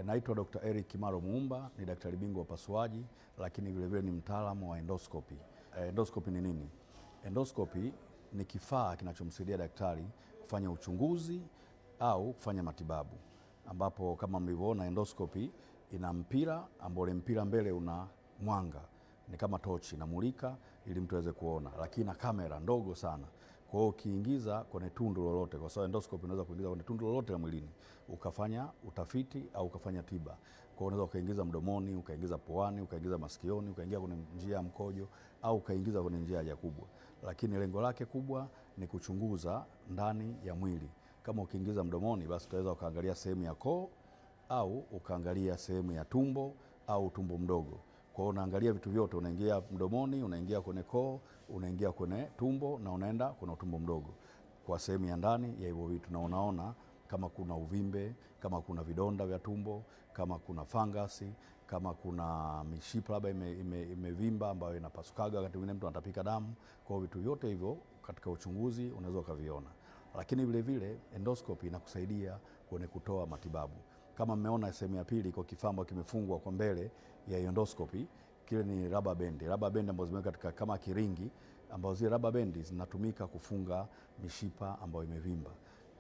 Naitwa Dr. Eric Kimaro Muumba, ni daktari bingwa wa upasuaji, lakini vilevile ni mtaalamu wa endoscopy. Endoscopy ni nini? Endoscopy ni kifaa kinachomsaidia daktari kufanya uchunguzi au kufanya matibabu, ambapo kama mlivyoona endoscopy ina mpira ambao ule mpira mbele una mwanga, ni kama tochi inamulika ili mtu aweze kuona, lakini na kamera ndogo sana. Kwa hiyo ukiingiza kwenye tundu lolote, kwa sababu endoscopy unaweza kuingiza kwenye tundu lolote la mwilini ukafanya utafiti au ukafanya tiba. Kwa hiyo unaweza ukaingiza mdomoni, ukaingiza puani, ukaingiza masikioni, ukaingiza kwenye njia ya mkojo au ukaingiza kwenye njia ya haja kubwa. Lakini lengo lake kubwa ni kuchunguza ndani ya mwili. Kama ukiingiza mdomoni, basi utaweza ukaangalia sehemu ya koo au ukaangalia sehemu ya tumbo au tumbo mdogo. Kwa hiyo unaangalia vitu vyote, unaingia mdomoni, unaingia kwenye koo, unaingia kwenye tumbo na unaenda kwenye tumbo mdogo kwa sehemu ya ndani ya hivyo vitu, na unaona kama kuna uvimbe, kama kuna vidonda vya tumbo, kama kuna fangasi, kama kuna mishipa labda imevimba ambayo inapasukaga, wakati mwingine mtu anatapika damu. Kwa hiyo vitu vyote hivyo katika uchunguzi unaweza ukaviona. Lakini vile vile endoscopy inakusaidia kwenye kutoa matibabu. Kama mmeona sehemu ya pili iko kifaa ambacho kimefungwa kwa mbele ya endoscopy, kile ni rubber band. Rubber band ambazo zimewekwa katika kama kiringi, ambazo zile rubber band zinatumika kufunga mishipa ambayo imevimba.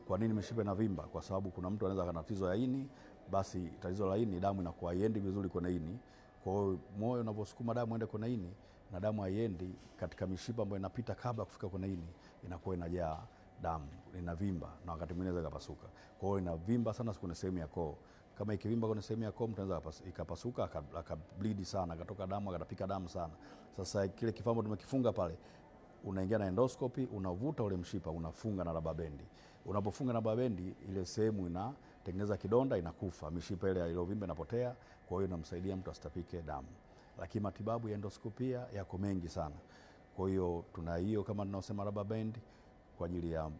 Kwa nini mishipa inavimba? Kwa sababu kuna mtu anaweza kana tatizo la ini, basi tatizo la ini, damu inakuwa haiendi vizuri kwenye ini. Kwa hiyo moyo unaposukuma damu ende kwenye ini na damu haiendi katika mishipa ambayo inapita kabla kufika kwenye ini, inakuwa inajaa damu, inavimba na wakati mwingine inaweza kupasuka. Kwa hiyo inavimba sana kwenye sehemu ya koo. Kama ikivimba kwenye sehemu ya koo, mtu anaweza ikapasuka akableed sana, akatoka damu, akatapika damu sana. Sasa kile kifaa ambacho tumekifunga pale, unaingia na endoscopy, unavuta ule mshipa, unafunga na rubber band. Unapofunga na rubber band, ile sehemu inatengeneza kidonda, inakufa, mishipa ile iliyovimba inapotea. Kwa hiyo inamsaidia mtu asitapike damu. Lakini matibabu ya endoscopia yako mengi sana. Kwa hiyo tuna hiyo kama tunaosema rubber band kwa ajili ya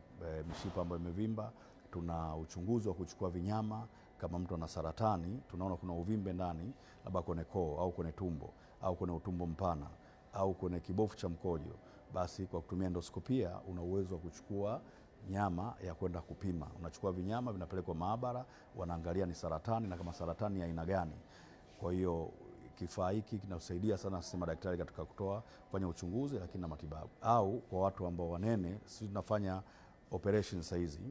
mishipa ambayo imevimba. Tuna uchunguzi wa kuchukua vinyama. Kama mtu ana saratani, tunaona kuna uvimbe ndani, labda kwenye koo au kwenye tumbo au kwenye utumbo mpana au kwenye kibofu cha mkojo, basi kwa kutumia endoscopia una uwezo wa kuchukua nyama ya kwenda kupima. Unachukua vinyama, vinapelekwa maabara, wanaangalia ni saratani na kama saratani ya aina gani. Kwa hiyo kifaa hiki kinasaidia sana sisi madaktari katika kufanya uchunguzi, lakini na matibabu. Au kwa watu ambao wanene, sisi tunafanya operation saizi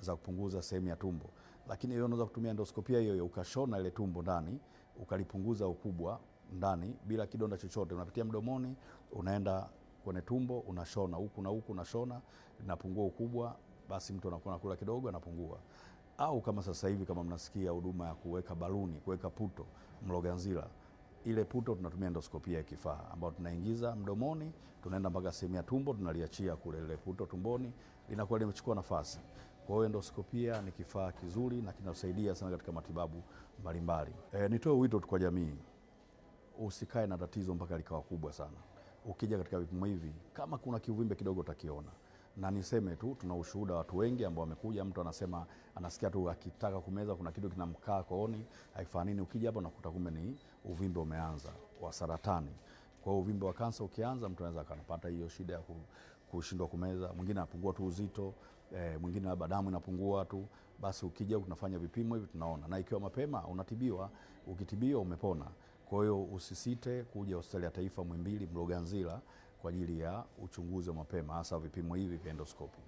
za kupunguza sehemu ya tumbo, lakini hiyo unaweza kutumia endoscopia hiyo ukashona ile tumbo ndani, ukalipunguza ukubwa ndani bila kidonda chochote. Unapitia mdomoni, unaenda kwenye tumbo, unashona huku na huku, unashona, linapungua ukubwa, basi mtu anakuwa anakula kidogo, anapungua. Au kama sasa hivi kama mnasikia huduma ya kuweka baluni, kuweka puto Mloganzila, ile puto tunatumia endoscopia ya kifaa ambao tunaingiza mdomoni, tunaenda mpaka sehemu ya tumbo, tunaliachia kule ile puto tumboni, linakuwa limechukua nafasi. Kwa hiyo endoscopia ni kifaa kizuri na kinasaidia sana katika matibabu mbalimbali. Nitoe wito kwa jamii, usikae na tatizo mpaka likawa kubwa sana. Ukija katika vipimo hivi, kama kuna kiuvimbe kidogo utakiona. Na niseme tu, tuna ushuhuda watu wengi ambao wamekuja, mtu anasema anasikia tu akitaka kumeza kuna kitu kinamkaa kooni, haifanya nini, ukija hapo nakuta kumbe ni uvimbe umeanza wa saratani. Kwa hiyo uvimbe wa kansa ukianza, mtu anaweza akapata hiyo shida ya kushindwa kumeza, mwingine anapungua tu uzito, mwingine labda damu inapungua tu. Basi ukija tunafanya vipimo hivi, tunaona, na ikiwa mapema unatibiwa, ukitibiwa umepona. Kwa hiyo usisite kuja Hospitali ya Taifa Muhimbili Mloganzila kwa ajili ya uchunguzi wa mapema, hasa vipimo hivi vya endoscopy.